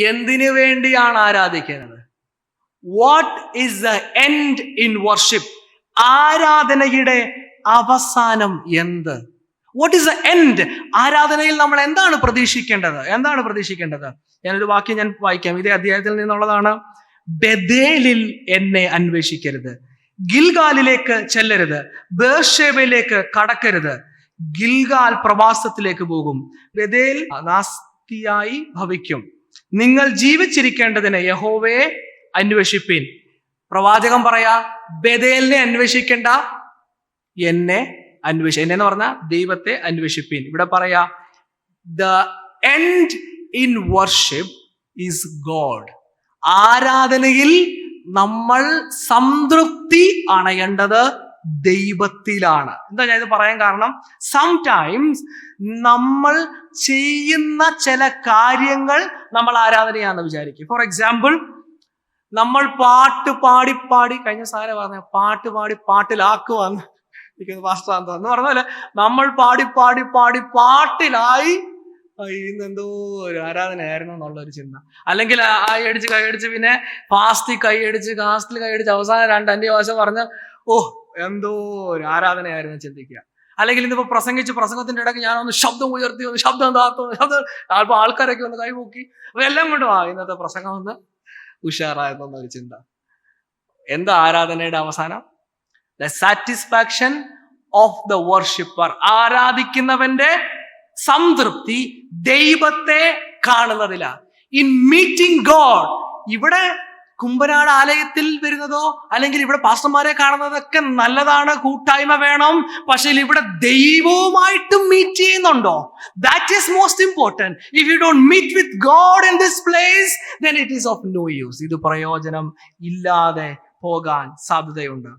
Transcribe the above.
എന്തിനു വേണ്ടിയാണ് ആരാധിക്കുന്നത്? What is the end in worship? ആരാധനയുടെ അവസാനം എന്ത്? What is the end? ആരാധനയിൽ നമ്മൾ എന്താണ് പ്രതീക്ഷിക്കേണ്ടത്? ഞാനൊരു വാക്യം ഞാൻ വായിക്കാം, ഇതേ അധ്യായത്തിൽ നിന്നുള്ളതാണ്. ബേഥേലിൽ എന്നെ അന്വേഷിക്കരുത്, ഗിൽഗാലിലേക്ക് ചെല്ലരുത്, ബേർഷേബയിലേക്ക് കടക്കരുത്. ഗിൽഗാൽ പ്രവാസത്തിലേക്ക് പോകും, ബേഥേൽ നാസ്തിയായി ഭവിക്കും. നിങ്ങൾ ജീവിച്ചിരിക്കേണ്ടതിന് യഹോവയെ അന്വേഷിപ്പീൻ. പ്രവാചകൻ പറയാ, ബേഥേലിനെ അന്വേഷിക്കേണ്ട, എന്നെ എന്ന് പറഞ്ഞ ദൈവത്തെ അന്വേഷിപ്പീൻ. ഇവിടെ പറയാ, the end in worship is God. ആരാധനയിൽ നമ്മൾ സംതൃപ്തി അണയേണ്ടത് ദൈവത്തിലാണ്. എന്താ ഞാൻ ഇത് പറയാൻ കാരണം? സംടൈംസ് നമ്മൾ ചെയ്യുന്ന ചില കാര്യങ്ങൾ നമ്മൾ ആരാധനയാണെന്ന് വിചാരിക്കും. ഫോർ എക്സാമ്പിൾ, നമ്മൾ പാട്ട് പാടി കഴിഞ്ഞ സാരം പറഞ്ഞ പാട്ടിലാക്കുവാന്ന് പാസ്റ്റാന്ന് എന്ന് പറഞ്ഞ നമ്മൾ പാടി പാട്ടിലായി ഇന്നെന്തോ ഒരു ആരാധനയായിരുന്നു എന്നുള്ളൊരു ചിന്ത. അല്ലെങ്കിൽ കൈയടിച്ച് പിന്നെ കാസ്റ്റിൽ കൈയടിച്ച് അവസാനം 2 ദിവസം പറഞ്ഞ് എന്തോ ഒരു ആരാധനയായിരുന്നു ചിന്തിക്കുക. അല്ലെങ്കിൽ ഇന്നിപ്പോ പ്രസംഗത്തിന്റെ ഇടയ്ക്ക് ഞാനൊന്ന് ശബ്ദം ഉയർത്തി, ശബ്ദം അല്പം ആൾക്കാരൊക്കെ ഒന്ന് കൈപൊക്കി, അപ്പൊ എല്ലാം കൊണ്ടും ഇന്നത്തെ പ്രസംഗം ഒന്ന് ഉഷാറായെന്നൊരു ചിന്ത. എന്താ ആരാധനയുടെ അവസാനം? The satisfaction of the worshipper. ആരാധിക്കുന്നവന്റെ സംതൃപ്തി ദൈവത്തെ കാണുന്നതില, ഇൻ മീറ്റിംഗ് ഗോഡ്. ഇവിടെ കുമ്പനാട് ആലയത്തിൽ വരുന്നതോ അല്ലെങ്കിൽ ഇവിടെ പാസ്റ്റർമാരെ കാണുന്നതൊക്കെ നല്ലതാണ്, കൂട്ടായ്മ വേണം. പക്ഷെ ഇവിടെ ദൈവവുമായിട്ട് മീറ്റ് ചെയ്യുന്നുണ്ടോ? That is most important. If you don't meet with God in this place, then it is of no use. ഇത് പ്രയോജനം ഇല്ലാതെ പോകാൻ സാധ്യതയുണ്ട്.